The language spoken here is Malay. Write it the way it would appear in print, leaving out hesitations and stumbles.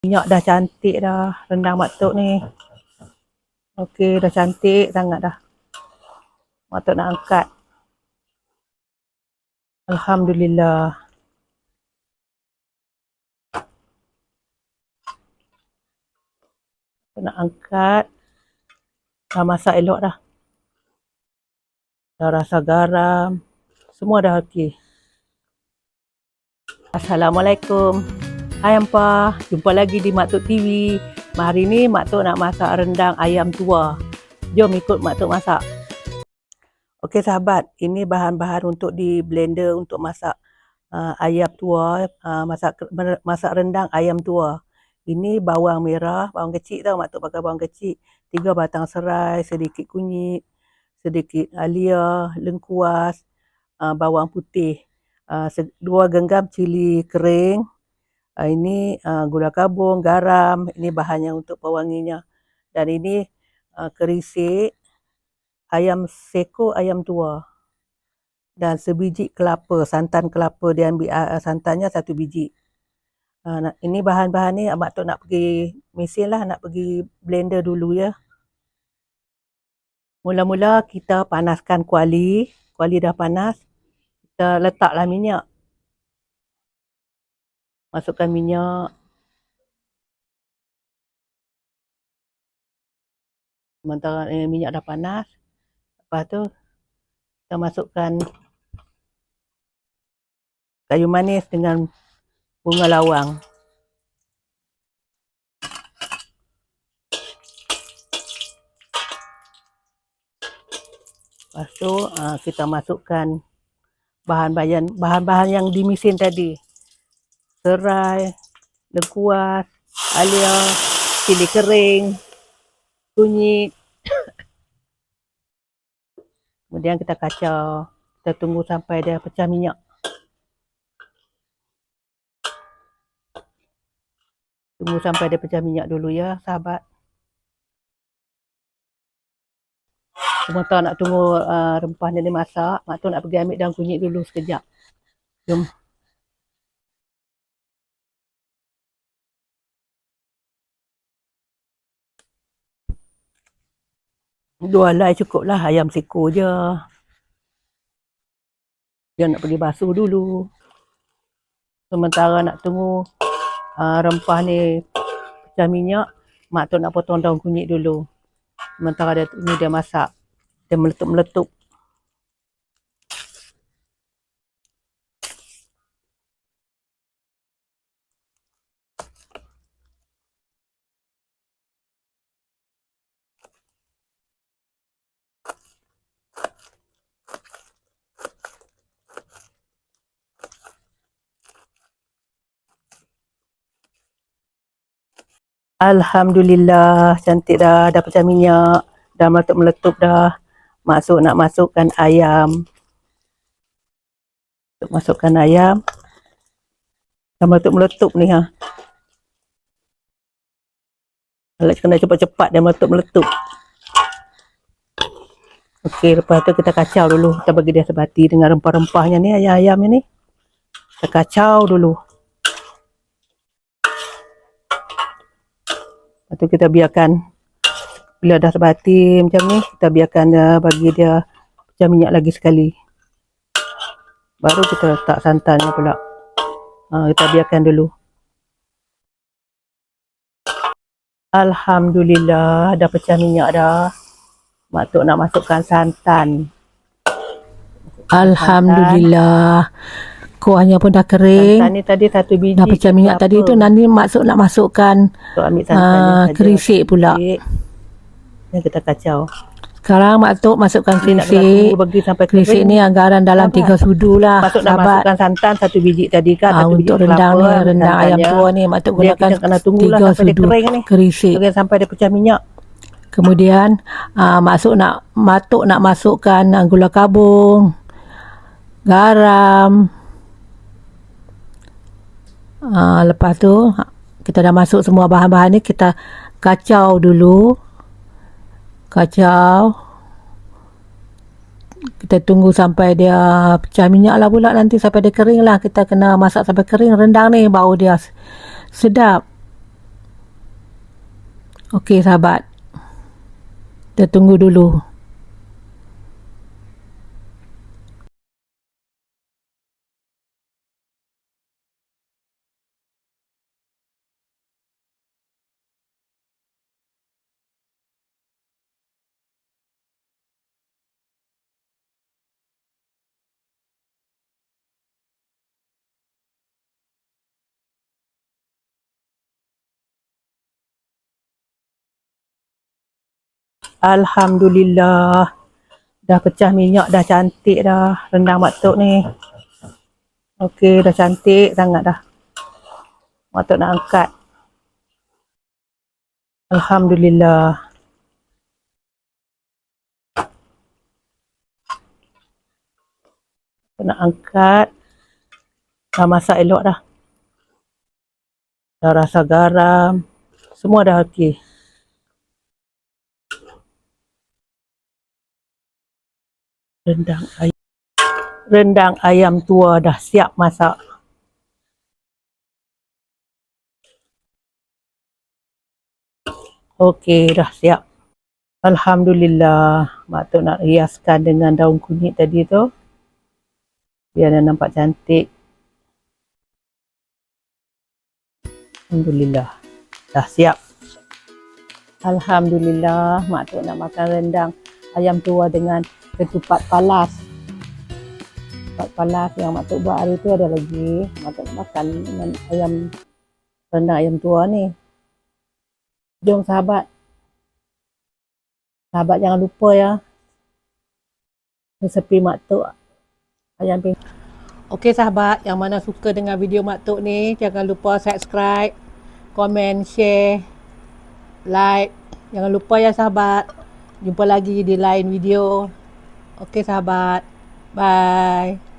Minyak dah cantik dah. Rendang Mak Tok ni. Okey, dah cantik sangat dah. Mak Tok nak angkat. Alhamdulillah. Nak angkat. Dah masak elok dah. Dah rasa garam. Semua dah okey. Assalamualaikum. Hai Ampa, jumpa lagi di Mak Tok TV. Hari ni Mak Tok nak masak rendang ayam tua. Jom ikut Mak Tok masak. Okey sahabat, ini bahan-bahan untuk di blender untuk masak ayam tua, masak rendang ayam tua. Ini bawang merah, bawang kecil tau, Mak Tok pakai bawang kecil. 3 batang serai, sedikit kunyit, sedikit halia, lengkuas, bawang putih, 2 genggam cili kering. Ini gula kabung, garam, ini bahannya untuk pewanginya. Dan ini kerisik, ayam seko ayam tua. Dan sebiji kelapa, santan kelapa, dia ambil santannya 1 biji. Ini bahan-bahan ni Mak Tok nak pergi mesin lah, nak pergi blender dulu ya. Mula-mula kita panaskan kuali dah panas. Kita letaklah minyak. Masukkan minyak. Sementara minyak dah panas. Lepas tu kita masukkan kayu manis dengan bunga lawang. Lepas tu kita masukkan bahan-bahan yang di mesin tadi. Serai, lengkuas, halia, cili kering, kunyit. Kemudian kita kacau. Kita tunggu sampai dia pecah minyak. Tunggu sampai dia pecah minyak dulu ya sahabat. Sementara nak tunggu rempah ni masak, Mak Tok nak pergi ambil daun kunyit dulu sekejap. Jom. Dua helai cukup lah, ayam seko je. Dia nak pergi basuh dulu. Sementara nak tunggu rempah ni pecah minyak, Mak Tok nak potong daun kunyit dulu. Sementara dia masak, dia meletup-meletup. Alhamdulillah, cantik dah pecah minyak, dah meletup-meletup dah. Nak masukkan ayam. Masukkan ayam. Dah meletup-meletup ni ha. Kena cepat-cepat dia meletup-meletup. Okey, lepas tu kita kacau dulu. Kita bagi dia sebati dengan rempah-rempahnya ni, ayam-ayam ni. Kita kacau dulu. Lepas tu kita biarkan, bila dah sebati macam ni, kita biarkan bagi dia pecah minyak lagi sekali. Baru kita letak santannya pula. Kita biarkan dulu. Alhamdulillah, dah pecah minyak dah. Mak Tok nak masukkan santan. Alhamdulillah. Kuahnya pun dah kering. Santan ni tadi 1 biji. Dah pecah minyak tadi tu, nanti nak masukkan kerisik pula. Yang kita kacau. Sekarang Mak Tok masukkan kerisik. Kerisik ni anggaran dalam 3 sudu lah. Masukkan santan 1 biji tadi kan. Untuk rendang ni, rendang ayam tua ni, Mak Tok gunakan 3 sudu kerisik. Sampai dia pecah minyak. Kemudian Mak Tok nak masukkan gula kabung, garam. Lepas tu kita dah masuk semua bahan-bahan ni, kita kacau dulu. Kacau. Kita tunggu sampai dia pecah minyak lah pula, nanti sampai dia kering lah. Kita kena masak sampai kering rendang ni, baru dia sedap. Okey sahabat, kita tunggu dulu. Alhamdulillah, dah pecah minyak, dah cantik dah rendang Mak Tok ni. Okey, dah cantik sangat dah. Mak Tok nak angkat. Alhamdulillah. Nak angkat. Dah masak elok dah. Dah rasa garam. Semua dah okey. Rendang ayam tua dah siap masak. Okey, dah siap. Alhamdulillah, Mak Tok nak hiaskan dengan daun kunyit tadi tu. Biar dia nampak cantik. Alhamdulillah, dah siap. Alhamdulillah, Mak Tok nak makan rendang ayam tua dengan ketupat palas. Ketupat palas yang Mak Tok buat hari tu ada lagi. Mak Tok nak makan dengan rendang ayam tua ni. Jom sahabat. Sahabat jangan lupa ya. Resepi Mak Tok ayam pinggang. Okey sahabat, yang mana suka dengan video Mak Tok ni, jangan lupa subscribe, komen, share, like. Jangan lupa ya sahabat. Jumpa lagi di lain video. Okey sahabat. Bye.